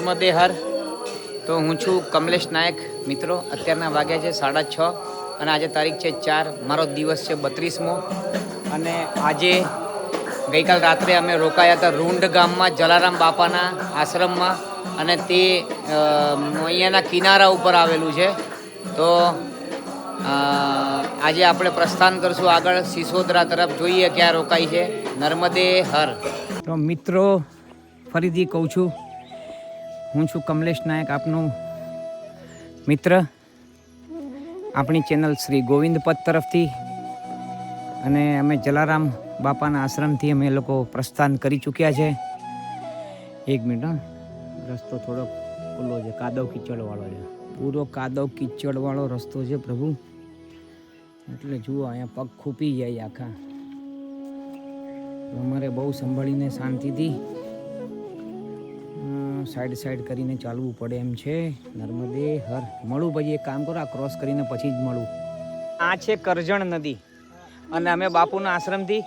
નર્મદે હર. તો હું છું કમલેશ નાયક. મિત્રો, અત્યારના વાગ્યા છે 6:30 અને આજે તારીખ છે 4. મારો દિવસ છે 32મો. અને આજે ગઈકાલ રાત્રે અમે રોકાયા હતા રૂંડ ગામમાં જલારામ બાપાના આશ્રમમાં, અને તે અહીંયાના કિનારા ઉપર આવેલું છે. તો આજે આપણે પ્રસ્થાન કરશું આગળ સિસોદરા તરફ. જોઈએ ક્યાં રોકાઈ છે. નર્મદે હર. તો મિત્રો, ફરીથી કહું છું, હું છું કમલેશ નાયક, આપનો મિત્ર, આપણી ચેનલ શ્રી ગોવિંદ પથ તરફથી. અને અમે જલારામ બાપાના આશ્રમથી અમે લોકો પ્રસ્થાન કરી ચૂક્યા છે. એક મિનિટ, રસ્તો થોડો ખુલ્લો છે, કાદવ કીચડવાળો છે, પૂરો કાદવ કીચડવાળો રસ્તો છે પ્રભુ. એટલે જુઓ, અહીંયા પગ ખૂપી જાય આખા. અમારે બહુ સંભાળીને શાંતિથી સાઈડ કરીને ચાલવું પડે એમ છે. નર્મદે હર. મળું પછી, એક કામ કરો, આ ક્રોસ કરીને પછી જ મળું. આ છે કરજણ નદી, અને અમે બાપુના આશ્રમથી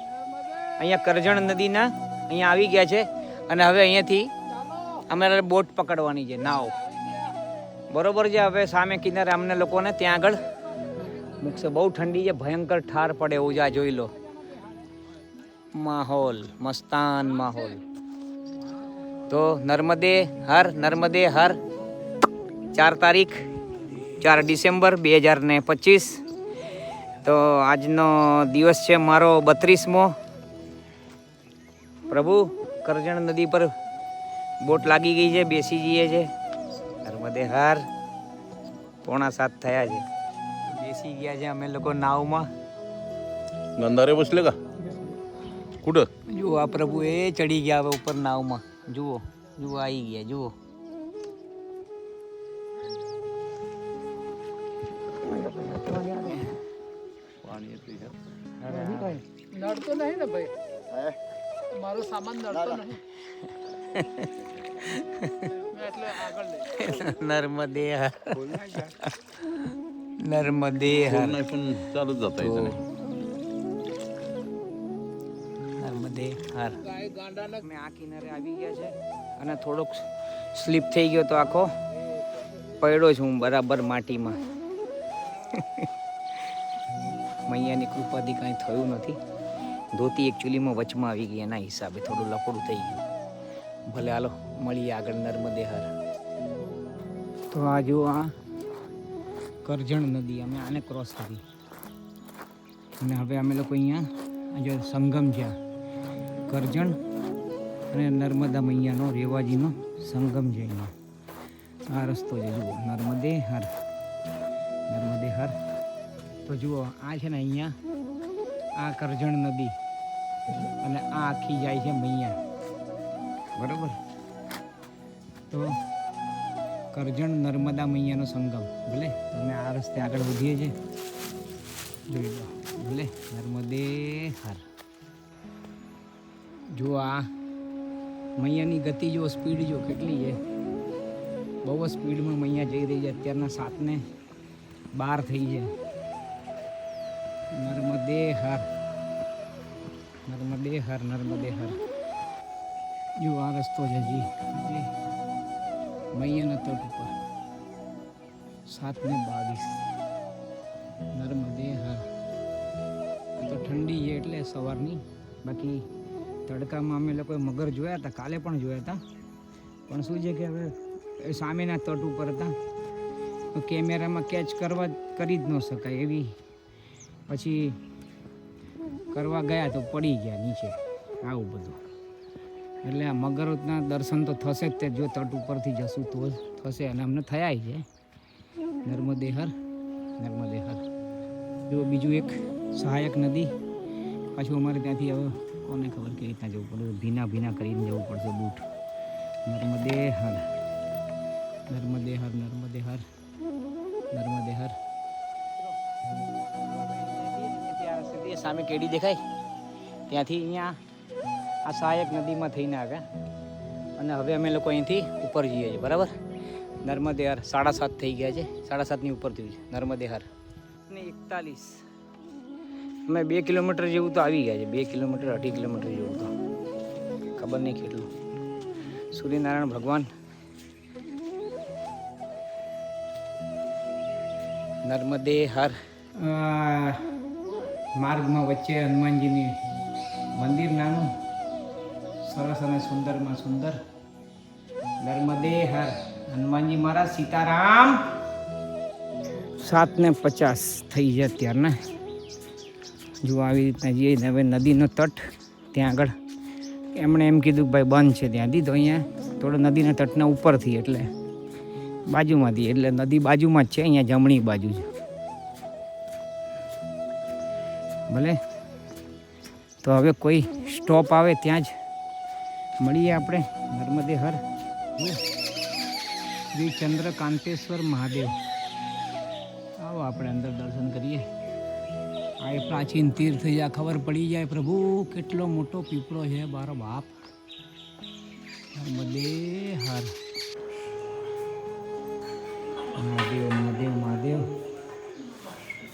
અહીંયા કરજણ નદીના અહીંયા આવી ગયા છે. અને હવે અહીંયાથી અમારે બોટ પકડવાની છે, નાવ. બરોબર છે. હવે સામે કિનારે અમને લોકોને ત્યાં આગળ મૂકશે. બહુ ઠંડી છે, ભયંકર ઠાર પડે એવું છે. આ જોઈ લો માહોલ, મસ્તાન માહોલ. તો નર્મદે હર, નર્મદે હર. 4 તારીખ 4 ડિસેમ્બર 2025. તો આજનો દિવસ છે મારો 32મો. પ્રભુ, કરજણ નદી પર બોટ લાગી ગઈ છે, બેસી જઈએ છે. નર્મદે હર. 6:45 થયા છે, બેસી ગયા છે અમે લોકો નાવમાં. ગંધારે બસલે કા કુઠं? જુઓ, આ પ્રભુ એ ચડી ગયા હવે ઉપર નાવમાં. જુઓ જુઓ, આવી ગયા. જુઓ, નડતો નહીં ને ભાઈ, મારો સામાન નડતો નહીં એટલે આગળ નર્મદે હર, નર્મદે હર. पण चालूच जाता येत नाही. નર્મદે હર. મેં આ કિનારે આવી ગયા છે, અને થોડોક સ્લીપ થઈ ગયો તો આખો પડ્યો છું બરાબર માટીમાં. મૈયાની કૃપાથી કાંઈ થયું નથી. ધોતી એકચ્યુઅલીમાં વચમાં આવી ગઈ, એના હિસાબે થોડું લફડું થઈ ગયું. ભલે હાલો, મળીએ આગળ. નર્મદે હર. તો આ જો, આ કરજણ નદી, અમે આને ક્રોસ કરી, અને હવે અમે લોકો અહીંયા જો સંગમ છે, કરજણ અને નર્મદા મૈયાનો, રેવાજીનો સંગમ છે અહીંયા. આ રસ્તો છે, જુઓ. નર્મદે હર, નર્મદે હર. તો જુઓ, આ છે ને અહીંયા આ કરજણ નદી, અને આ આખી જાય છે મૈયા. બરાબર. તો કરજણ નર્મદા મૈયાનો સંગમ. ભલે તમે આ રસ્તે આગળ વધીએ છીએ, જોઈ લો. ભલે. નર્મદે હર. જો આ મૈયાની ગતિ જો, સ્પીડ જો કેટલી છે. બહુ જ સ્પીડમાં મૈયા જઈ રહી છે. અત્યારના 7:12 થઈ છે. નર્મદે હર, નર્મદે હર, નર્મદે હર. જો આ રસ્તો છે જી, મૈયાના તટ ઉપર. 7:22. નર્મદે હર. તો ઠંડી છે એટલે સવારની. બાકી તડકામાં અમે લોકોએ મગર જોયા હતા, કાલે પણ જોયા હતા. પણ શું છે કે હવે સામેના તટ ઉપર હતા, તો કેમેરામાં કેચ કરી જ ન શકાય એવી. પછી કરવા ગયા તો પડી ગયા નીચે, આવું બધું. એટલે આ મગરોના દર્શન તો થશે જ તે, જો તટ ઉપરથી જશું તો જ થશે. અને અમને થયા છે. નર્મદે હર, નર્મદે હર. જો બીજું એક સહાયક નદી. પાછું અમારે ત્યાંથી હવે કોને ખબર કેવી રીતના જવું પડે, ભીના કરીને જવું પડશે બૂટ. નર્મદે હર, નર્મદે હર, નર્મદે હર, નર્મદે હર. સામે કેડી દેખાય, ત્યાંથી અહીંયા આ સહાયક નદીમાં થઈને આવ્યા. અને હવે અમે લોકો અહીંથી ઉપર જઈએ છીએ. બરાબર. નર્મદે હર. 7:30 થઈ ગયા છે, 7:30ની ઉપર થયું છે. નર્મદે હર. 41. અમે 2 કિલોમીટર જેવું તો આવી ગયા છે. 2 કિલોમીટર, 2.5 કિલોમીટર જેવું તો, ખબર નહીં કેટલું. સૂર્યનારાયણ ભગવાન નર્મદે હર. માર્ગમાં વચ્ચે હનુમાનજીની મંદિર નાનું સરસ અને સુંદરમાં સુંદર. નર્મદે હર. હનુમાનજી મહારાજ સીતારામ. 7:50 થઈ જાય અત્યારના. જો આવી રીતના જઈએ ને હવે નદીનો તટ ત્યાં આગળ એમણે એમ કીધું કે ભાઈ બંધ છે ત્યાંથી, તો અહીંયા થોડો નદીના તટના ઉપરથી એટલે બાજુમાંથી, એટલે નદી બાજુમાં જ છે, અહીંયા જમણી બાજુ છે. ભલે તો હવે કોઈ સ્ટોપ આવે ત્યાં જ મળીએ આપણે. નર્મદે હર. શ્રી ચંદ્રકાંતેશ્વર મહાદેવ. આવો આપણે અંદર દર્શન કરીએ. આ એ પ્રાચીન તીર્થ છે, ખબર પડી જાય પ્રભુ કેટલો મોટો પીપળો છે મારો બાપ. નર્મદે હર. મહાદેવ મહાદેવ મહાદેવ.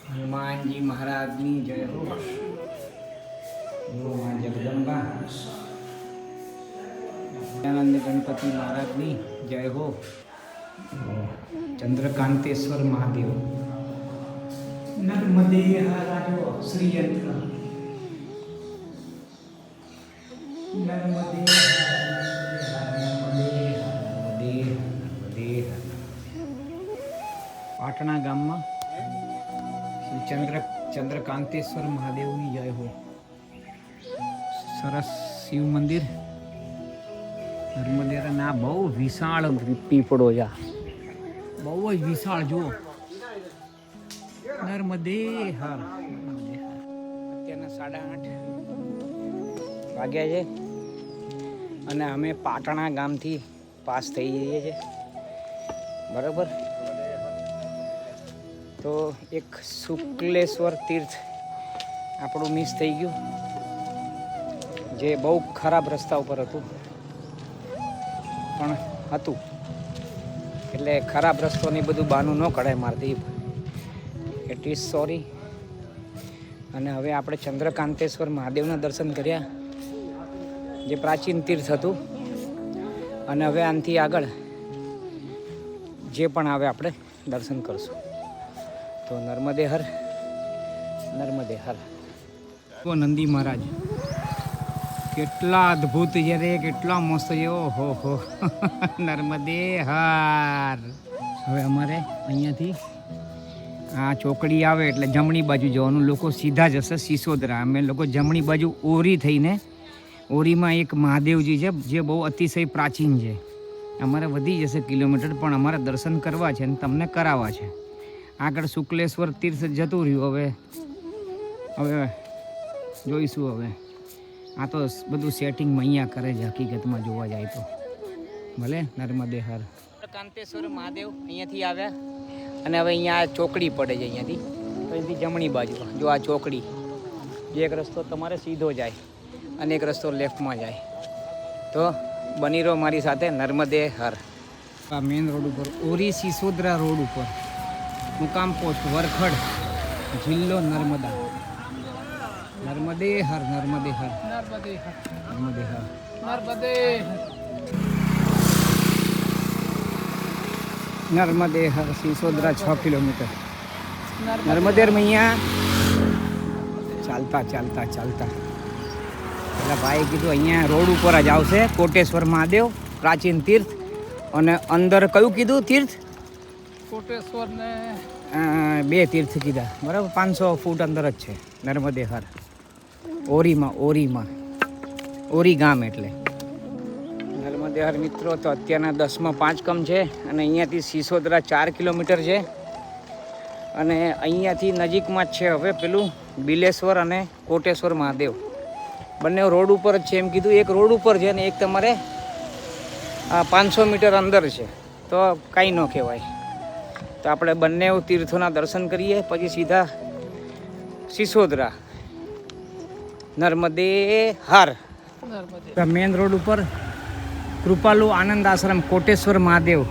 હનુમાનજી મહારાજની જય હો. મા જગદંબા. આનંદ ગણપતિ મહારાજની જય હો. ચંદ્રકાંતેશ્વર મહાદેવ. નર્મદે હરાજો શ્રીયંત્ર. નર્મદે પાટણા ગામમાં શ્રી ચંદ્રકાંતેશ્વર મહાદેવની જય હો. સરસ શિવ મંદિર. નર્મદેના બહુ વિશાળ પીપળો છે, બહુ જ વિશાળ. જુઓ નર્મદે હર. અત્યારના 8:30 વાગ્યા છે અને અમે પાટણા ગામથી પાસ થઈ જઈએ છીએ. બરાબર. તો એક શુક્લેશ્વર તીર્થ આપણું મિસ થઈ ગયું, જે બહુ ખરાબ રસ્તા ઉપર હતું પણ હતું, એટલે ખરાબ રસ્તોની બધું બાનું ન કઢાય મારતી. It is sorry. અને હવે આપણે ચંદ્રકાંતેશ્વર મહાદેવના દર્શન કર્યા, જે પ્રાચીન તીર્થ હતું. અને હવે આનાથી આગળ જે પણ આવે આપણે દર્શન કરશું. તો નર્મદે હર. નર્મદે હર. નંદી મહારાજ કેટલા અદ્ભુત છે રે, કેટલા મસ્ત છે. ઓહો હો. નર્મદે હર. હવે અમારે અહીંયાથી આ ચોકડી આવે એટલે જમણી બાજુ જવાનું. લોકો સીધા જશે સિસોદરા. અમે લોકો જમણી બાજુ ઓરી થઈને, ઓરીમાં એક મહાદેવજી છે જે બહુ અતિશય પ્રાચીન છે. અમારે વધી જશે કિલોમીટર, પણ અમારે દર્શન કરવા છે અને તમને કરાવવા છે. આગળ શુક્લેશ્વર તીર્થ જતું રહ્યું. હવે જોઈશું. હવે આ તો બધું સેટિંગમાં અહીંયા કરે છે હકીકતમાં જોવા જાય તો. ભલે. નર્મદે હર. કાંતેશ્વર મહાદેવ અહીંયાથી આવ્યા અને હવે અહીંયા ચોકડી પડે છે અહીંયાથી. તો અહીંથી જમણી બાજુ જો આ ચોકડી, જે એક રસ્તો તમારે સીધો જાય અને એક રસ્તો લેફ્ટમાં જાય. તો બની રહો મારી સાથે. નર્મદે હર. આ મેઇન રોડ ઉપર, ઓરી સિસોદરા રોડ ઉપર, મુકામ પોસ્ટ વરખડ, જિલ્લો નર્મદા. નર્મદે હર. નર્મદે હર. નર્મદે હર. નર્મદે હર. નર્મદે. નર્મદે હર. સિસોદરા 6 કિલોમીટર. નર્મદેર અહીંયા ચાલતા ચાલતા ચાલતા પેલા ભાઈએ કીધું અહીંયા રોડ ઉપર જ આવશે કોટેશ્વર મહાદેવ, પ્રાચીન તીર્થ. અને અંદર કયું કીધું તીર્થ? કોટેશ્વર ને 2 તીર્થ કીધા. બરાબર. 500 ફૂટ અંદર જ છે નર્મદે હર. ઓરીમાં ઓરી ગામ એટલે નર્મદે હર. મિત્રો તો અત્યારના 10:05 કમ છે અને અહીંયાથી સિસોદરા 4 કિલોમીટર છે. અને અહીંયાથી નજીકમાં જ છે હવે પેલું બિલેશ્વર અને કોટેશ્વર મહાદેવ. બંને રોડ ઉપર જ છે એમ કીધું. એક રોડ ઉપર છે અને એક તમારે 500 મીટર અંદર છે. તો કાંઈ ન કહેવાય. તો આપણે બંને તીર્થોના દર્શન કરીએ, પછી સીધા સિસોદરા. નર્મદે હર. મેન રોડ ઉપર કૃપાલુ આનંદ આશ્રમ, કોટેશ્વર મહાદેવ.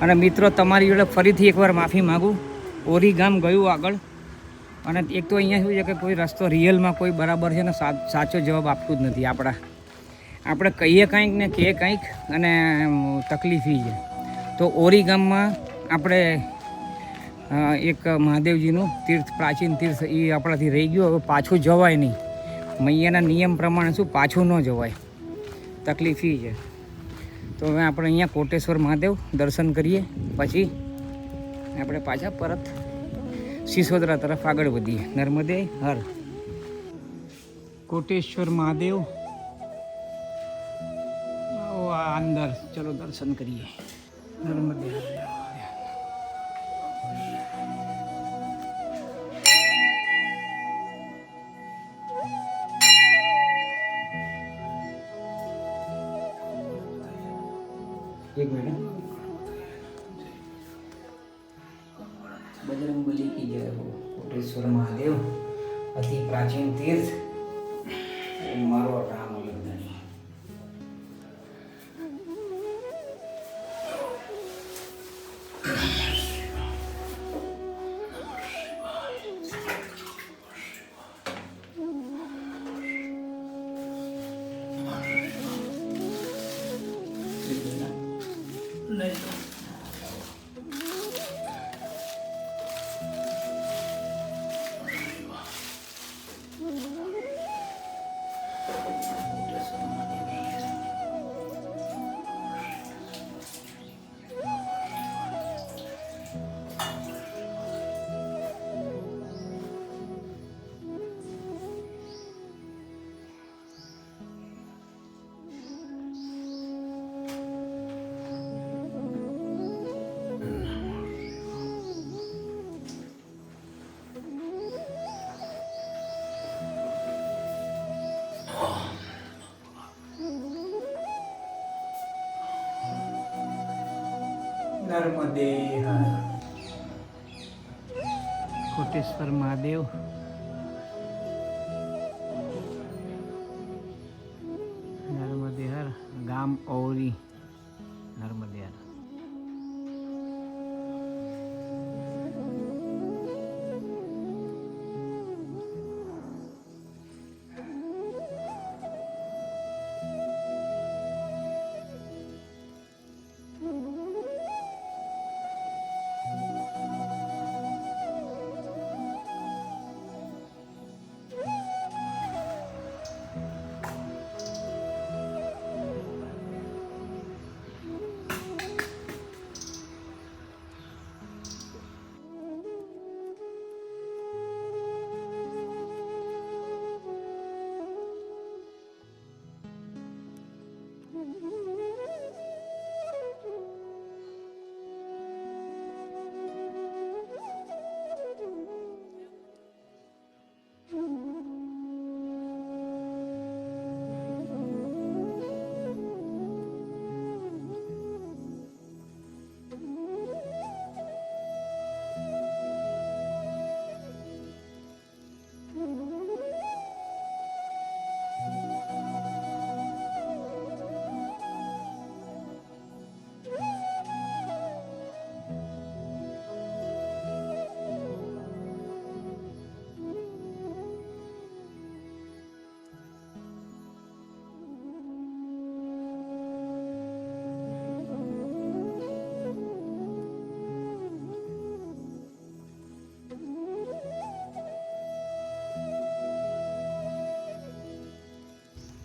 અને મિત્રો તમારી જોડે ફરીથી એકવાર માફી માગું, ઓરી ગામ ગયું આગળ. અને એક તો અહીંયા શું છે કે કોઈ રસ્તો રિયલમાં કોઈ બરાબર છે ને સાચો જવાબ આપતું જ નથી. આપણે કહીએ કંઈક ને કહે કંઈક અને તકલીફી છે. તો ઓરી ગામમાં આપણે એક મહાદેવજીનું તીર્થ, પ્રાચીન તીર્થ, એ આપણાથી રહી ગયું. હવે પાછું જવાય નહીં. મૈયાના નિયમ પ્રમાણે શું પાછું ન જવાય, તકલીફ એ છે. તો હવે આપણે અહીંયા કોટેશ્વર મહાદેવ દર્શન કરીએ, પછી આપણે પાછા પરત સિસોદરા તરફ આગળ વધીએ. નર્મદે હર. કોટેશ્વર મહાદેવ અંદર, ચલો દર્શન કરીએ. નર્મદે હર. एक मिनट. बजरंगबली की जय हो. कोटेश्वर महादेव अति प्राचीन तीर्थ, मारो राम लखन. नर्मदे हर. कोटेश्वर महादेव नर्मदे हर, गाम औरी नर्मदे हर.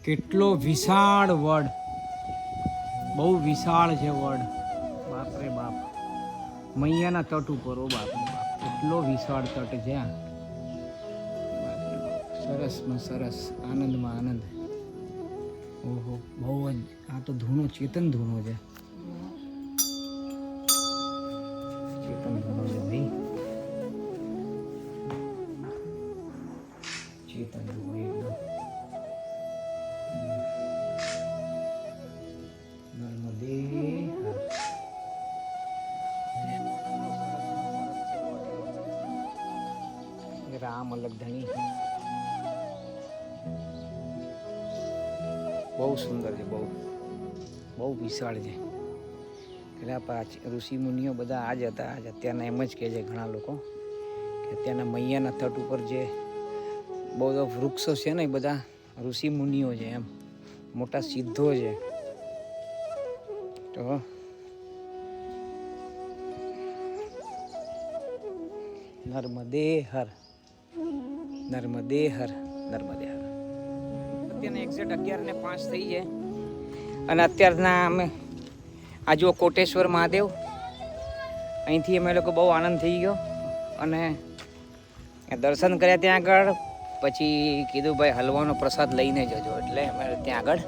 કેટલો વિશાળ વડ, બહુ વિશાળ છે વડ. બાપ રે બાપ, મૈયાના તટ ઉપર. ઓ બાપ રે બાપ, કેટલો વિશાળ તટ છે. બાપ રે બાપ, સરસમાં સરસ, આનંદમાં આનંદ. ઓહો, બહુ જ. આ તો ધૂણો, ચેતન ધૂણો છે. ચેતન ધૂણો છે ભાઈ, ચેતન ધૂણો એકદમ. નર્મદે રામ લખધણી બહુ સુંદર છે, બહુ બહુ વિશાળ છે. પેલા ઋષિ મુનિઓ બધા આ જ હતા. આજ અત્યારના એમ જ કહે છે ઘણા લોકો કે અત્યારના મૈયાના તટ ઉપર જે બહુ બધા વૃક્ષો છે ને, એ બધા ઋષિ મુનિઓ છે, એમ મોટા સિદ્ધો છે. તો નર્મદે હર, નર્મદે હર, નર્મદે હર. અત્યારના એક્ઝેક્ટ 11:05 થઈ છે અને અત્યારના અમે આ જુઓ કોટેશ્વર મહાદેવ. અહીંથી અમે લોકો બહુ આનંદ થઈ ગયો અને દર્શન કર્યા ત્યાં આગળ. પછી કીધું ભાઈ હલવાનો પ્રસાદ લઈને જજો, એટલે અમે ત્યાં આગળ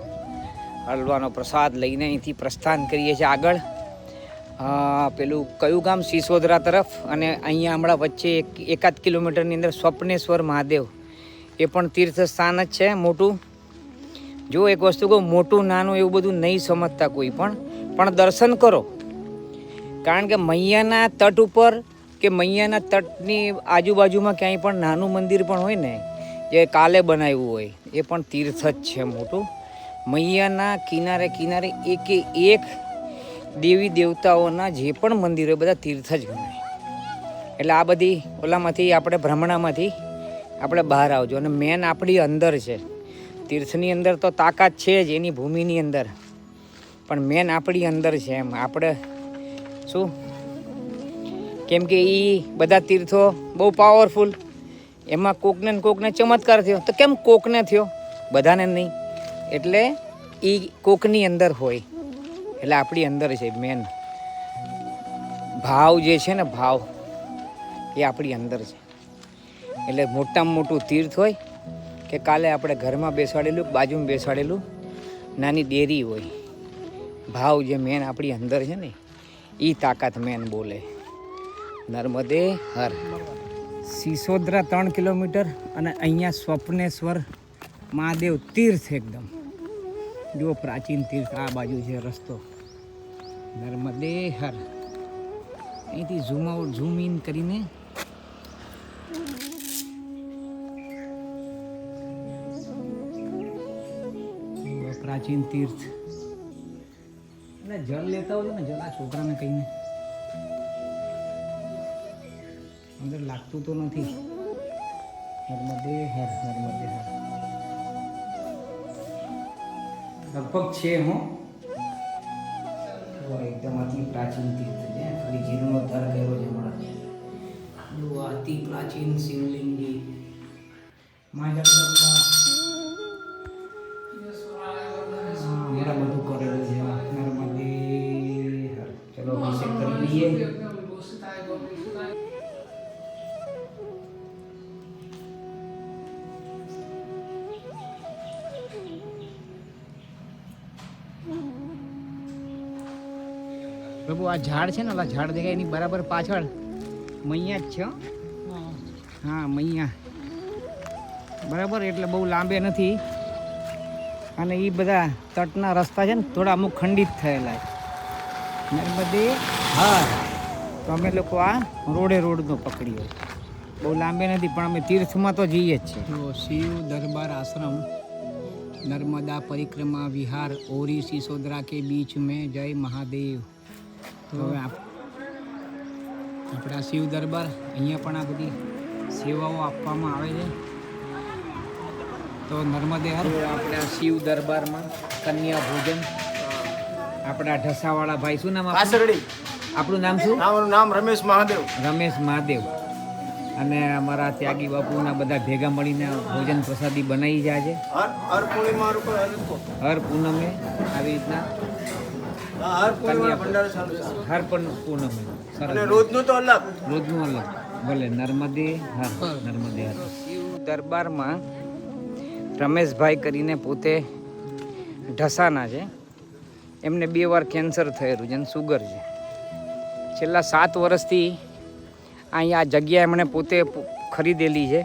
હલવાનો પ્રસાદ લઈને અહીંથી પ્રસ્થાન કરીએ છીએ આગળ. પેલું કયું ગામ? સિસોદરા તરફ. અને અહીંયા હમણાં વચ્ચે 1-1.5 કિલોમીટરની અંદર સ્વપ્નેશ્વર મહાદેવ, એ પણ તીર્થ સ્થાન જ છે મોટું. જો એક વસ્તુ કહું, મોટું નાનું એવું બધું નહીં સમજતા કોઈ પણ દર્શન કરો. કારણ કે મૈયાના તટ ઉપર કે મૈયાના તટની આજુબાજુમાં ક્યાંય પણ નાનું મંદિર પણ હોય ને, જે કાલે બનાવ્યું હોય, એ પણ તીર્થ જ છે મોટું. મૈયાના કિનારે કિનારે એક દેવી દેવતાઓના જે પણ મંદિર હોય બધા તીર્થ જ ગણાય. એટલે આ બધી ઓલામાંથી આપણે ભ્રમણામાંથી આપણે બહાર આવજો. અને મેન આપણી અંદર છે, તીર્થની અંદર તો તાકાત છે જ એની ભૂમિની અંદર, પણ મેન આપણી અંદર છે. એમ આપણે શું, કેમ કે એ બધા તીર્થો બહુ પાવરફુલ, એમાં કોકને ચમત્કાર થયો તો કેમ કોકને થયો, બધાને નહીં. એટલે એ કોકની અંદર હોય, એટલે આપણી અંદર છે મેન ભાવ જે છે ને, ભાવ એ આપણી અંદર છે. એટલે મોટામાં મોટું તીર્થ હોય કે કાલે આપણે ઘરમાં બેસાડેલું, બાજુમાં બેસાડેલું નાની ડેરી હોય, ભાવ જે મેન આપણી અંદર છે ને, એ તાકાત મેન બોલે. નર્મદે હર. સિસોદરા 3 કિલોમીટર અને અહીંયા સ્વપ્નેશ્વર મહાદેવ તીર્થ એકદમ જુઓ, પ્રાચીન તીર્થ. આ બાજુ છે રસ્તો. નર્મદે હર. અહીંથી ઝૂમ ઇન કરીને પ્રાચીન તીર્થ. એટલે જળ લેતા હોય ને, જળ આ છોકરાને કહીને અંદર લાગતું તો નથી. નર્મદે હર, નર્મદે હર. લગભગ છે હું એકદમ અતિ પ્રાચીન તીર્થ છે. ખાલી જીર્ણોદ્ધાર કર્યો છે હમણાં. જો અતિ પ્રાચીન શિવલિંગી મા જગદંબા હમણાં બધું કરેલું છે. નર્મદે હર. ચલો અભિષેક કરી લઈએ. પ્રભુ આ ઝાડ છે ને, ઓલા ઝાડ દેખાય એની બરાબર પાછળ મૈયા જ છે. હા મૈયા બરાબર. એટલે બહુ લાંબે નથી અને એ બધા તટના રસ્તા છે ને થોડા અમુક ખંડિત થયેલા છે. નર્મદે હા, તો અમે લોકો આ રોડનો પકડ્યો. બહુ લાંબે નથી પણ અમે તીર્થમાં તો જઈએ જ છે. તો શિવ દરબાર આશ્રમ, નર્મદા પરિક્रमा વિહાર, ઓરી સિસોદરા કે બીચ में જય મહાદેવ. તો હવે આપણા શિવ દરબાર, અહીંયા પણ આ બધી સેવાઓ આપવામાં આવે છે. તો નર્મદે હર. આપણા શિવ દરબારમાં કન્યા ભોજન. આપણા ઢસાવાળા ભાઈ, શું નામ આપણું? આપણું નામ શું? મારું નામ રમેશ મહાદેવ. રમેશ મહાદેવ. અને અમારા ત્યાગી બાપુના બધા ભેગા મળીને ભોજન પ્રસાદી બનાવી જાય છે હર પૂનમે. આવી રીતના હર પૂનમે રોજનું તો અલગ, રોજનું અલગ. ભલે. નર્મદે હર, નર્મદે હર. શિવ દરબારમાં રમેશભાઈ કરીને પોતે ઢસાના છે. એમને 2 વાર કેન્સર થયેલું છે અને સુગર છે. છેલ્લા 7 વર્ષથી અહીંયા આ જગ્યા એમણે પોતે ખરીદેલી છે.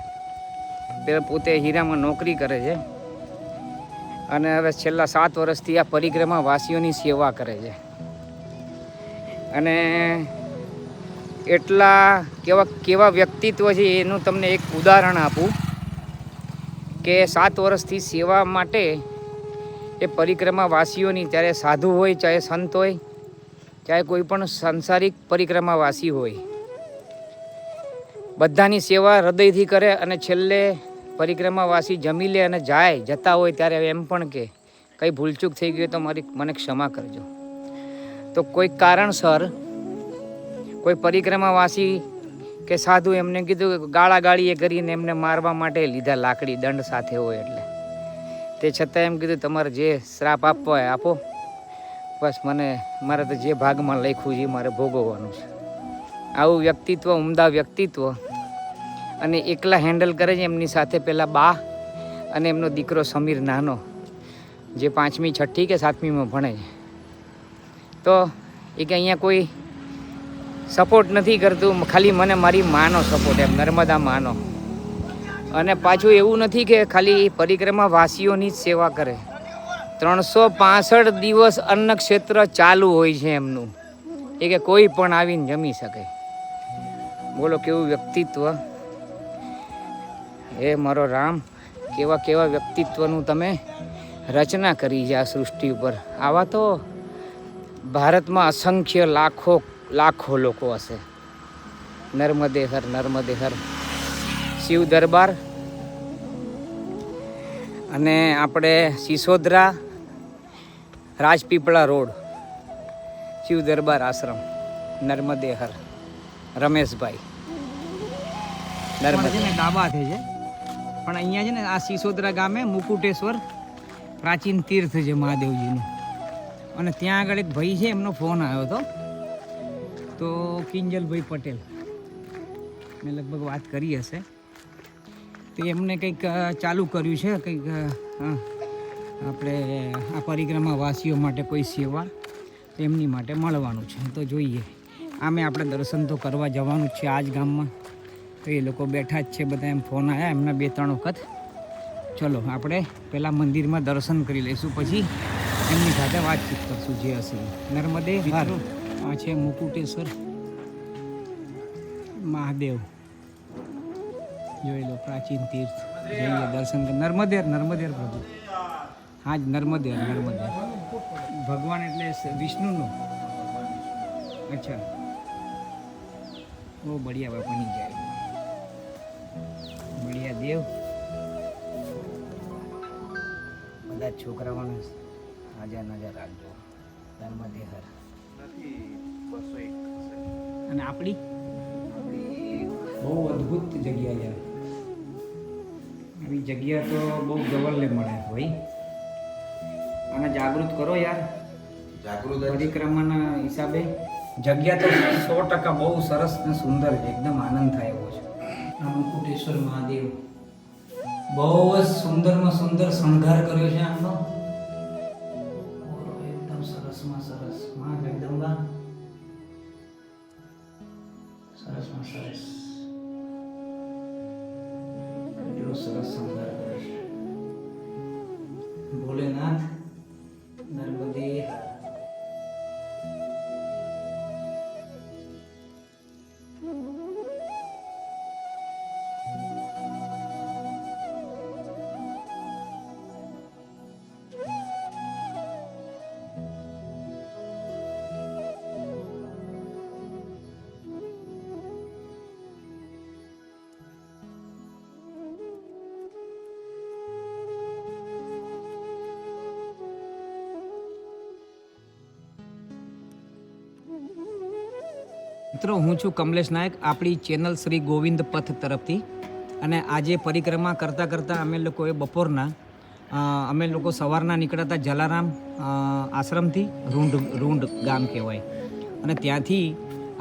તે પોતે હીરામાં નોકરી કરે છે અને હવે છેલ્લા 7 વર્ષથી આ પરિક્રમા વાસીઓની સેવા કરે છે. અને એટલા કેવા વ્યક્તિત્વ છે એનું તમને એક ઉદાહરણ આપું કે 7 વર્ષથી સેવા માટે એ પરિક્રમા વાસીઓની, ચાહે સાધુ હોય, ચાહે સંત હોય, ચાહે કોઈ પણ સંસારિક પરિક્રમાવાસી હોય, બધાની સેવા હૃદયથી કરે. અને છેલ્લે પરિક્રમાવાસી જમી લે અને જતા હોય ત્યારે એમ પણ કે કંઈ ભૂલચૂક થઈ ગઈ તો મને ક્ષમા કરજો. તો કોઈ કારણસર કોઈ પરિક્રમાવાસી કે સાધુ એમને કીધું કે ગાળાગાળીએ કરીને એમને મારવા માટે લીધા, લાકડી દંડ સાથે હોય એટલે. તે છતાં એમ કીધું તમારે જે શ્રાપ આપવો હોય આપો, બસ મને મારે તો જે ભાગમાં લખ્યું છે મારે ભોગવવાનું છે. આવું વ્યક્તિત્વ, ઉમદા વ્યક્તિત્વ, અને એકલા હેન્ડલ કરે છે. એમની સાથે પેલા બા અને એમનો દીકરો સમીર નાનો, જે 5મી 6ઠ્ઠી કે 7મીમાં ભણે છે. તો એ કે અહીંયા કોઈ સપોર્ટ નથી કરતું, ખાલી મને મારી માનો સપોર્ટ, એમ નર્મદા માનો. અને પાછું એવું નથી કે ખાલી પરિક્રમા વાસીઓની જ સેવા કરે, 365 દિવસ અન્ન ક્ષેત્ર ચાલુ હોય છે એમનું. એ કે કોઈ પણ આવીને જમી શકે. બોલો કેવું વ્યક્તિત્વ. એ મારો રામ, કેવા કેવા વ્યક્તિત્વનું તમે રચના કરી છે આ સૃષ્ટિ ઉપર. આવા તો ભારતમાં અસંખ્ય લાખો લોકો હશે. નર્મદે હર, નર્મદે હર. શિવ દરબાર અને આપણે સિસોદરા રાજપીપળા રોડ, શિવ દરબાર આશ્રમ, નર્મદે હર. રમેશભાઈ નર્મદે ડાબા છે, પણ અહીંયા છે ને આ સિસોદરા ગામે મુકુટેશ્વર પ્રાચીન તીર્થ છે મહાદેવજીનું. અને ત્યાં આગળ એક ભાઈ છે, એમનો ફોન આવ્યો હતો, તો કિંજલભાઈ પટેલ, મેં લગભગ વાત કરી હશે. તો એમને કંઈક ચાલુ કર્યું છે, કંઈક આપણે આ પરિક્રમા વાસીઓ માટે કોઈ સેવા, એમની માટે મળવાનું છે. તો જોઈએ, આમે આપણે દર્શન તો કરવા જવાનું જ છે આ જ ગામમાં. તો એ લોકો બેઠા જ છે બધા, એમ ફોન આવ્યા એમના 2-3 વખત. ચલો આપણે પહેલાં મંદિરમાં દર્શન કરી લઈશું, પછી એમની સાથે વાતચીત કરશું જે હશે. નર્મદે હર. આ છે મુકુટેશ્વર મહાદેવ, જોઈ લો, પ્રાચીન તીર્થ. જઈએ દર્શન કરી. નર્મદેર, નર્મદેર પ્રભુ. હા જ, નર્મદેર, નર્મદેર ભગવાન એટલે વિષ્ણુનો. અચ્છા, ઓ બઢિયા બાપાની જાય, બઢિયા દેવ. બધા છોકરાઓને હાજર નજર રાખજો. નર્મદે હર. અને આપણી બહુ અદ્ભુત જગ્યા યાર. આવી જગ્યા તો બહુ ગવલ્લે મળે ભાઈ. આને જાગૃત કરો યાર, જાગૃત પરિક્રમાના હિસાબે. જગ્યા તો 100% બહુ સરસ ને સુંદર છે, એકદમ આનંદ થાય એવો છે. આ મુકુટેશ્વર મહાદેવ બહુ જ સુંદરમાં સુંદર શણગાર કર્યો છે આમનો. એકદમ સરસમાં સરસ. માં જગદંબા સરસમાં સરસ, એટલો સરસ શણગાર કર્યો છે. ભોલેનાથ, નર્મદે. મિત્રો, હું છું કમલેશ નાયક, આપણી ચેનલ શ્રી ગોવિંદ પથ તરફથી. અને આજે પરિક્રમા કરતાં કરતાં અમે લોકોએ બપોરના અમે લોકો સવારના નીકળ્યા હતા જલારામ આશ્રમથી, રૂંડ ગામ કહેવાય. અને ત્યાંથી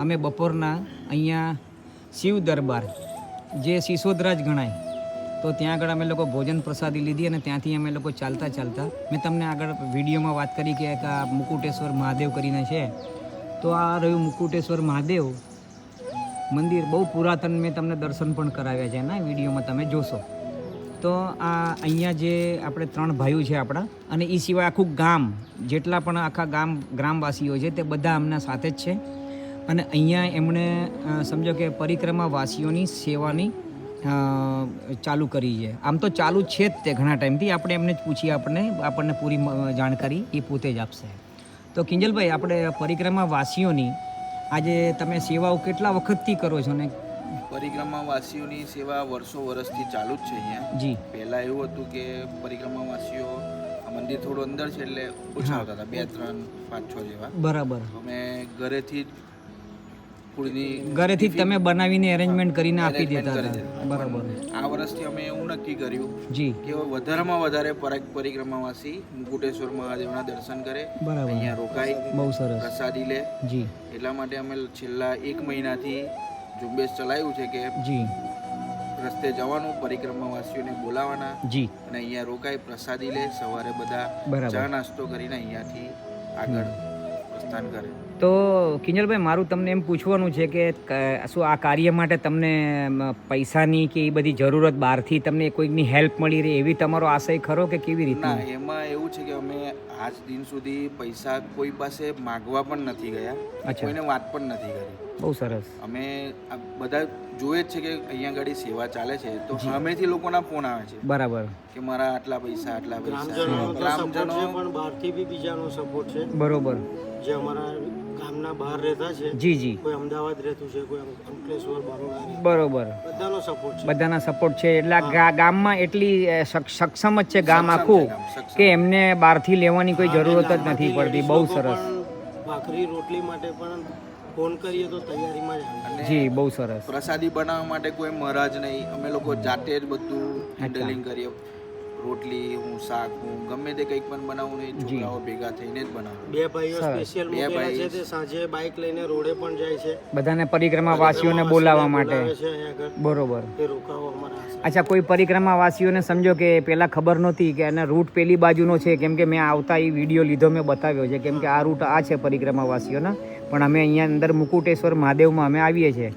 અમે બપોરના અહીંયા શિવ દરબાર, જે સિસોદરા જ ગણાય, તો ત્યાં આગળ અમે લોકો ભોજન પ્રસાદી લીધી. અને ત્યાંથી અમે લોકો ચાલતા ચાલતા, મેં તમને આગળ વિડીયોમાં વાત કરી કે આ મુકુટેશ્વર મહાદેવ કરીને છે. તો આ રહ્યું મુકુટેશ્વર મહાદેવ મંદિર, બહુ પુરાતન. મેં તમને દર્શન પણ કરાવ્યા છે એના વિડીયોમાં, તમે જોશો. તો આ અહીંયા જે આપણે 3 ભાઈઓ છે આપણા, અને એ સિવાય આખું ગામ, જેટલા પણ આખા ગ્રામવાસીઓ છે તે બધા અમના સાથે જ છે. અને અહીંયા એમણે સમજો કે પરિક્રમા વાસીઓની સેવાની ચાલુ કરી છે. આમ તો ચાલુ છે જ તે ઘણા ટાઈમથી. આપણે એમને જ પૂછીએ, આપણને પૂરી જાણકારી એ પોતે જ આપશે. તો કિંજલભાઈ, આપણે પરિક્રમા વાસીઓની આજે તમે સેવાઓ કેટલા વખતથી કરો છો? ને પરિક્રમા વાસીઓની સેવા વર્ષોથી ચાલુ જ છે અહીંયા. જી. પહેલાં એવું હતું કે પરિક્રમા વાસીઓ, આ મંદિર થોડું અંદર છે એટલે ઓછા આવતા હતા, 2, 3, 5, 6 જેવા. બરાબર. અમે ઘરેથી જ લાકડની ઘરેથી જ તમે બનાવીને અરેન્જમેન્ટ કરીને આપી arrangement દેતા કરી હતા. દેતા. બરાબર. આ વર્ષથી અમે એવું નક્કી કર્યું જી કે વધારેમાં વધારે પરિક્રમાવાસી મુકુટેશ્વર મહાદેવના દર્શન કરે, બરાબર. અહીંયા રોકાય, બહુ સરસ. પ્રસાદી લે. જી એટલા માટે અમે છેલ્લા 1 મહિનાથી ઝુંબેશ ચલાવ્યું છે કે જી રસ્તે જવાનું, પરિક્રમાવાસીઓને બોલાવવાના જી અને અહીંયા રોકાય, પ્રસાદી લે, સવારે બધા બરાબર. ચા નાસ્તો કરીને અહીંયાથી આગળ પ્રસ્થાન કરે. તો કિંજલભાઈ, મારું તમને એમ પૂછવાનું છે કે શું આ કાર્ય માટે તમને પૈસાની કે એ બધી જરૂરત બહારથી તમને કોઈકની હેલ્પ મળી રહે એવી તમારો આશય ખરો કે કેવી રીતે? ના, એમાં એવું છે કે અમે આજ દિન સુધી પૈસા કોઈ પાસે માગવા પણ નથી ગયા, અચ્છા. કોઈને વાત પણ નથી કરી. બહુ સરસ. અમે આ બધા જોઈએ જ છે કે અહીંયા આગળ સેવા ચાલે છે તો સામેથી લોકોના ફોન આવે છે બરાબર. કે મારા આટલા પૈસા ગ્રામજનો ગ્રામજનો પણ બહારથી બી બીજાનો સપોર્ટ છે, બરોબર. જે અમારા ગામના બહાર રહેતા છે, જી જી કોઈ અમદાવાદ રહેતું છે, કોઈ અંકલેશ્વર, બરોડા, બરોબર. બધાનો સપોર્ટ છે. બધાના સપોર્ટ છે એટલે આ ગામમાં એટલી સક્ષમ જ છે ગામ આખું સક્ષમ. કે એમને બહારથી લેવાની કોઈ જરૂરત જ નથી પડતી. બહુ લોકો સરસ. પણ ભાખરી રોટલી માટે પણ ફોન કરીએ તો તૈયારીમાં જ આવે. જી બહુ સરસ. પ્રસાદી બનાવવા માટે કોઈ મહારાજ નહીં, અમે લોકો જાતે જ બધું હેન્ડલિંગ કરીએ. રોટલી, હું શાક, હું ગમે તે કંઈક પણ બનાવું નહીં, છોકરાઓ ભેગા થઈને જ બનાવું. બે ભાઈઓ સ્પેશિયલ બે મૂકેલા ભાઈ. છે, તે સાંજે બાઇક લઈને રોડે પણ જાય છે, બધાને પરિક્રમાવાસીઓને બોલાવવા માટે. બોલાવે છે અહીંયા આગળ. બરોબર. તે રોકાવો અમારા આશરે. અચ્છા, કોઈ પરિક્રમાવાસીઓને સમજો કે પહેલાં ખબર નહોતી કે આના રૂટ પેલી બાજુનો છે, કેમ કે મેં આવતા એ વિડીયો લીધો મેં બતાવ્યો છે, કેમ કે આ રૂટ આ છે પરિક્રમાવાસીઓના, પણ અમે અહીંયા અંદર મુકુટેશ્વર મહાદેવમાં અમે આવીએ છીએ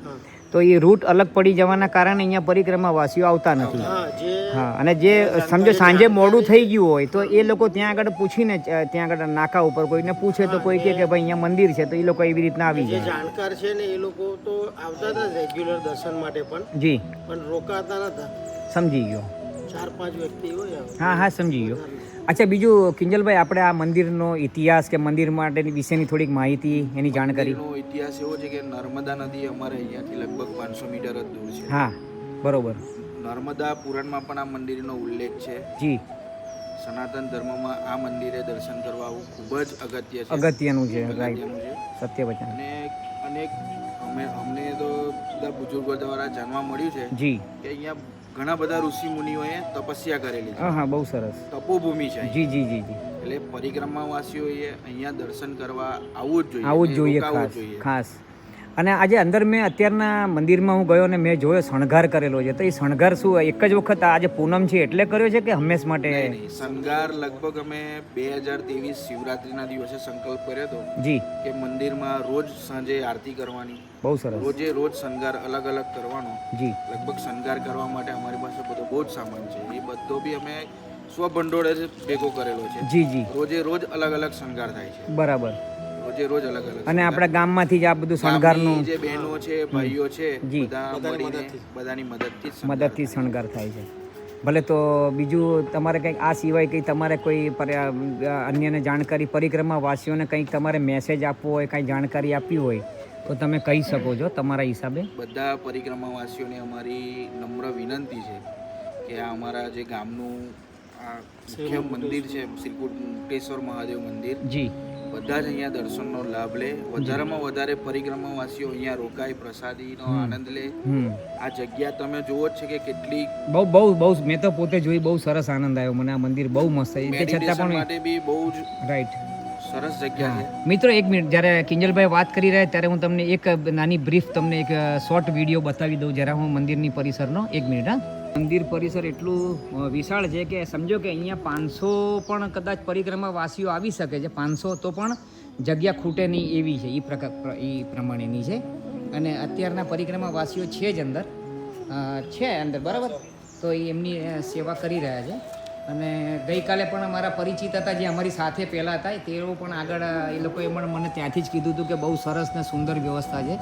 તો એ રૂટ અલગ પડી જવાના કારણે અહીંયા પરિક્રમાવાસીઓ આવતા નથી. હા, જે હા, અને જે સમજો સાંજે મોડું થઈ ગયું હોય તો એ લોકો ત્યાં આગળ પૂછીને ત્યાં આગળ નાકા ઉપર કોઈને પૂછે તો કોઈ કહે કે ભાઈ અહીંયા મંદિર છે તો એ લોકો એવી રીતના આવી જે જાય. જાણકાર છે ને એ લોકો તો આવતા હતા રેગ્યુલર દર્શન માટે જી પણ રોકાતા નતા. સમજી ગયો. 4-5 વ્યક્તિ હોય આવે. હા હા સમજી ગયો. અચ્છા, બીજું કિંજલભાઈ, આપણે આ મંદિરનો ઇતિહાસ કે મંદિર માટેની વિશેની થોડીક માહિતી, એની જાણકારી. મંદિરનો ઇતિહાસ એવો છે કે નર્મદા નદી અમારે અહીંયાથી લગભગ 500 મીટર જ દૂર છે. હા, બરોબર. નર્મદા પુરાણમાં પણ આ મંદિરનો ઉલ્લેખ છે. જી. સનાતન ધર્મમાં આ મંદિરે દર્શન કરવા આવવું ખૂબ જ અગત્ય છે. અગત્યનું છે. રાઈટ. અગત્યનું છે. સત્ય વચન. અને અનેક અમને તો બધા બુજુર્ગો દ્વારા જાણવા મળ્યું છે જી. કે અહીંયા ઘણા બધા ઋષિ મુનિઓએ તપસ્યા કરેલી છે. હા હા, બહુ સરસ. તપોભૂમિ છે અહીં. જી જી જી જી. એટલે પરિક્રમાવાસીઓએ અહીંયા દર્શન કરવા આવવું જ જોઈએ. આવું જ જોઈએ. રોકાવું ખાસ જ જોઈએ. ખાસ. અને આજે અંદર મેં અત્યારના મંદિરમાં હું ગયો અને મેં જોયો શણગાર કરેલો છે, તો એ શણગાર શું એક જ વખત આજે પૂનમ છે એટલે કર્યો છે કે હંમેશ માટે? નહીં, નહીં. શણગાર લગભગ અમે 2023 શિવરાત્રીના દિવસે સંકલ્પ કર્યો હતો જી. કે મંદિરમાં રોજ સાંજે આરતી કરવાની, બહુ સરસ. રોજ શણગાર અલગ અલગ કરવાનો. જી. લગભગ શણગાર કરવા માટે અમારી પાસે બધો બહુ જ સામાન છે. એ બધો બી અમે સ્વભંડોળે જ ભેગો કરેલો છે. જી જી. રોજ અલગ અલગ શણગાર થાય છે. બરાબર. રોજ અલગ અલગ. અને આપણા ગામમાંથી જ આ બધું શણગારનું ગામની જે બહેનો છે, ભાઈઓ છે, જી. બધા મળીને બધાની મદદથી જ મદદથી શણગાર થાય છે. ભલે. તો બીજું તમારે કંઈક આ સિવાય કંઈ તમારે કોઈ અન્યને જાણકારી, પરિક્રમાવાસીઓને કંઈક તમારે મેસેજ આપવો હોય, કંઈ જાણકારી આપવી હોય તો તમે કહી શકો છો તમારા હિસાબે. બધા પરિક્રમાવાસીઓને અમારી નમ્ર વિનંતી છે કે આ અમારા જે ગામનું આ મુખ્ય મંદિર છે, શ્રી મુકુટેશ્વર મહાદેવ મંદિર, જી, બધા જ અહીંયા દર્શનનો લાભ લે. વધારેમાં વધારે પરિક્રમાવાસીઓ અહીંયા રોકાય, પ્રસાદીનો આનંદ લે. આ જગ્યા તમે જુઓ જ છે કે કેટલી બહુ બહુ બહુ મેં તો પોતે જોઈ, બહુ સરસ આનંદ આવ્યો મને. આ મંદિર બહુ મસ્ત છે, તે છતાં મેડિટેશન પણ માટે બી બહુ જ રાઈટ. સરસ જગ્યા છે. મિત્રો, એક મિનિટ, જ્યારે કિંજલભાઈ વાત કરી રહ્યા ત્યારે હું તમને એક નાની બ્રીફ, તમને એક શોર્ટ વિડીયો બતાવી દઉં જરા હું મંદિરની પરિસરનો. એક મિનિટ. હા, મંદિર પરિસર એટલું વિશાળ છે કે સમજો કે અહીંયા 500 પણ કદાચ પરિક્રમાવાસીઓ આવી શકે છે. 500 તો પણ જગ્યા ખૂટે નહીં એવી છે, એ પ્રમાણેની છે. અને અત્યારના પરિક્રમાવાસીઓ છે જ અંદર, બરાબર. તો એ એમની સેવા કરી રહ્યા છે. અને ગઈકાલે પણ અમારા પરિચિત હતા જે અમારી સાથે પહેલાં હતા, તેઓ પણ આગળ એ લોકોએ પણ મને ત્યાંથી જ કીધું હતું કે બહુ સરસ ને સુંદર વ્યવસ્થા છે.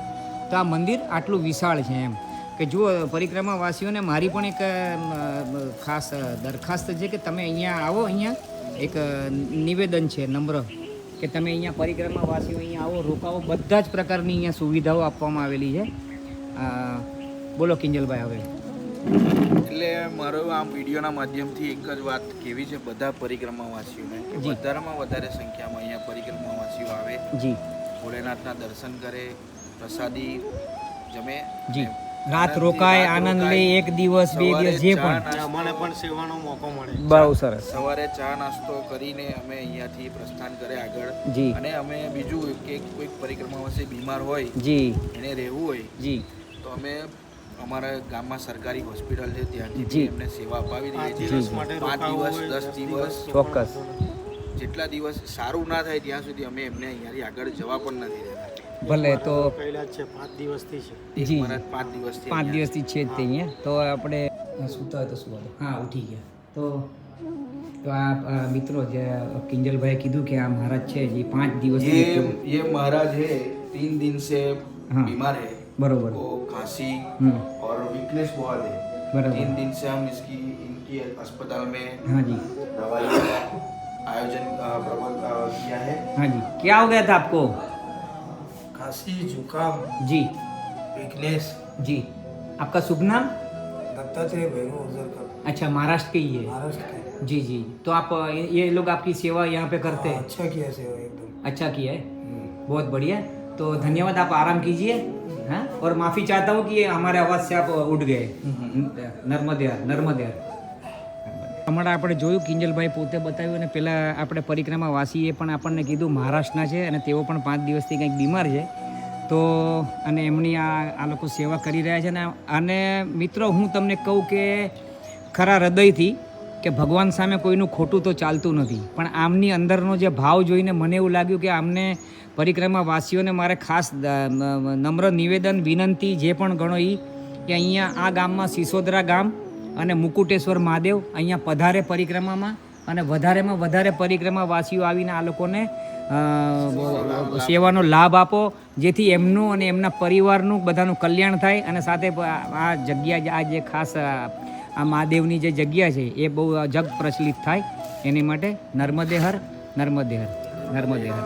તો આ મંદિર આટલું વિશાળ છે એમ કે જુઓ, પરિક્રમાવાસીઓને મારી પણ એક ખાસ દરખાસ્ત છે કે તમે અહીંયા આવો. અહીંયા એક નિવેદન છે નમ્ર કે તમે અહીંયા પરિક્રમાવાસીઓ અહીંયા આવો, રોકાવો. બધા જ પ્રકારની અહીંયા સુવિધાઓ આપવામાં આવેલી છે. બોલો કિંજલભાઈ હવે. એટલે મારો આ વિડીયોના માધ્યમથી એક જ વાત કહેવી છે બધા પરિક્રમાવાસીઓને કે જી. વધારેમાં વધારે સંખ્યામાં અહીંયા પરિક્રમાવાસીઓ આવે, જી, ભોળેનાથના દર્શન કરે, પ્રસાદી જમે. જી રાત રોકાય, આનંદ લે, એક દિવસ બે દિવસ જે પણ. અમને પણ સેવાનો મોકો મળે. બહુ સરસ. સવારે ચા નાસ્તો કરીને અમે અહીંયાથી પ્રસ્થાન કરે આગળ. જી. અને અમે બીજું કે કોઈક પરિક્રમાવાસી બીમાર હોય, જી એને રહેવું હોય, જી તો અમે અમારા ગામમાં સરકારી હોસ્પિટલ છે ત્યાંથી જી. એમને સેવા અપાવી દઈએ 5 છીએ. દિવસ માટે 5 રોકાવું દિવસ, હોય, 10 દિવસ, ચોક્કસ. જેટલા દિવસ સારું ના થાય ત્યાં સુધી અમે એમને અહીંયાથી આગળ જવા પણ નથી દેતા. ભલે તો કહેલા છે 5 દિવસથી છે. જી. મહારાજ 5 દિવસથી 5 દિવસથી છે જ તે અહીંયા. તો આપણે સૂતા હોય તો શું હતું? હા, ઉઠી ગયા. તો આ મિત્રો જે કિંજલભાઈએ કીધું કે આ મહારાજ છે જે 5 દિવસથી ये महाराज है 3 दिन से हाँ। बीमार है, बरोबर. वो खांसी हम्म। और वीकनेस बहुत है. बराबर. 3 दिन से हम इनकी अस्पताल में हाँ जी, दवाई का आयोजन प्रबंध किया है. हाँ जी. क्या हो गया था आपको? खांसी, जुकाम, जी वीकनेस. जी. आपका शुभ नाम? दत्तात्रेय भैरव ओझरकर, अच्छा, महाराष्ट्र के ही है. महाराष्ट्र के. जी जी. तो आप ये लोग आपकी सेवा यहाँ पे करते हैं? अच्छा किया सेवा एकदम. अच्छा किया है, बहुत बढ़िया. तो धन्यवाद, आप आराम कीजिए. हाँ, और माफ़ी चाहता हूँ कि ये हमारे आवाज़ से आप उठ गए. નર્મદે હમણાં આપણે જોયું કિંજલભાઈ પોતે બતાવ્યું અને પેલા આપણે પરિક્રમા વાસીએ પણ આપણને કીધું મહારાષ્ટ્રના છે અને તેઓ પણ 5 દિવસથી કંઈક બીમાર છે. તો અને એમની આ લોકો સેવા કરી રહ્યા છે. અને મિત્રો હું તમને કહું કે ખરા હૃદયથી કે ભગવાન સામે કોઈનું ખોટું તો ચાલતું નથી, પણ આમની અંદરનો જે ભાવ જોઈને મને એવું લાગ્યું કે આમને પરિક્રમા વાસીઓને મારે ખાસ નમ્ર નિવેદન વિનંતી જે પણ ગણો એ કે અહીંયા આ ગામમાં સિસોદરા ગામ અને મુકુટેશ્વર મહાદેવ અહીંયા પધારે પરિક્રમામાં અને વધારેમાં વધારે પરિક્રમા વાસીઓ આવીને આ લોકોને સેવાનો લાભ આપો, જેથી એમનું અને એમના પરિવારનું બધાનું કલ્યાણ થાય. અને સાથે આ જગ્યા આ જે ખાસ આ મહાદેવની જે જગ્યા છે એ બહુ જગ પ્રચલિત થાય એની માટે નર્મદે હર, નર્મદે હર, નર્મદે હર.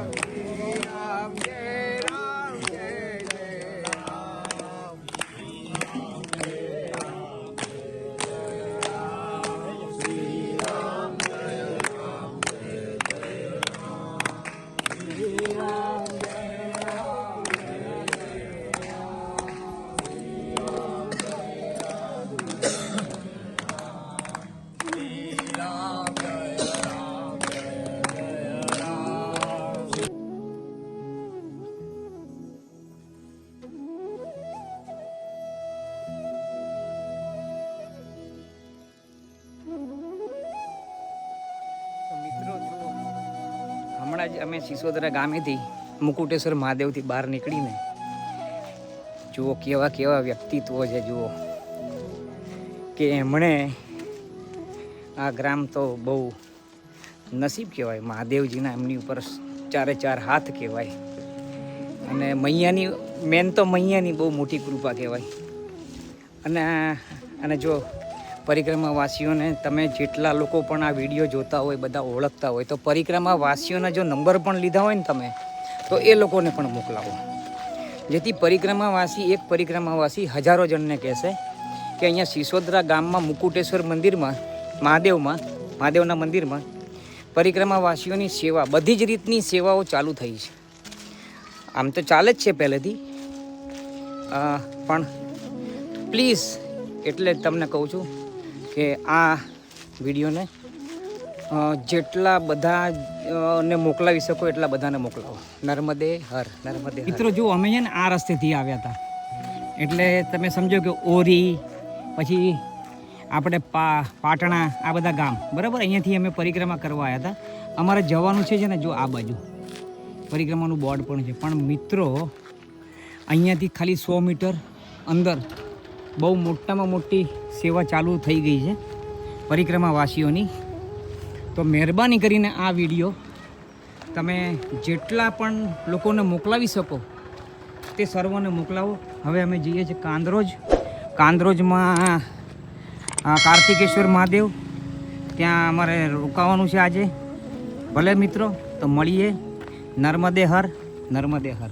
મિત્રો જુઓ, હમણાં જ અમે સિસોદરા ગામેથી મુકુટેશ્વર મહાદેવથી બહાર નીકળીને જુઓ કેવા કેવા વ્યક્તિત્વો છે. જુઓ કે એમણે આ ગ્રામ તો બહુ નસીબ કહેવાય, મહાદેવજીના એમની ઉપર 4 હાથ કહેવાય. અને મૈયાની મેન તો મૈયાની બહુ મોટી કૃપા કહેવાય. અને જો પરિક્રમાવાસીઓને તમે જેટલા લોકો પણ આ વિડીયો જોતા હોય બધા ઓળખતા હોય તો પરિક્રમાવાસીઓના જો નંબર પણ લીધા હોય ને તમે તો એ લોકોને પણ મોકલાવો, જેથી પરિક્રમાવાસી એક પરિક્રમાવાસી હજારો જણને કહેશે કે અહીંયા સિસોદરા ગામમાં મુકુટેશ્વર મંદિરમાં મહાદેવના મંદિરમાં પરિક્રમાવાસીઓની સેવા બધી જ રીતની સેવાઓ ચાલુ થઈ છે. આમ તો ચાલે જ છે પહેલેથી, પણ પ્લીઝ એટલે તમને કહું છું કે આ વિડીયોને જેટલા બધા ને મોકલાવી શકો એટલા બધાને મોકલાવો. નર્મદે હર, નર્મદે હર. મિત્રો જો અમે છે ને આ રસ્તેથી આવ્યા હતા એટલે તમે સમજો કે ઓરી પછી આપણે પાટણા આ બધા ગામ બરાબર અહીંયાથી અમે પરિક્રમા કરવા આવ્યા હતા. અમારે જવાનું છે ને જો આ બાજુ પરિક્રમાનું બોર્ડ પણ છે, પણ મિત્રો અહીંયાથી ખાલી 100 મીટર અંદર બહુ મોટામાં મોટી સેવા ચાલુ થઈ ગઈ છે પરિક્રમાવાસીઓની. તો મહેરબાની કરીને આ વિડીયો તમે જેટલા પણ લોકોને મોકલાવી શકો તે સર્વોને મોકલાવો. હવે અમે જઈએ છીએ કાંદરોજમાં કાર્તિકેશ્વર મહાદેવ, ત્યાં અમારે રોકાવાનું છે આજે. ભલે મિત્રો, તો મળીએ. નર્મદે હર, નર્મદે હર.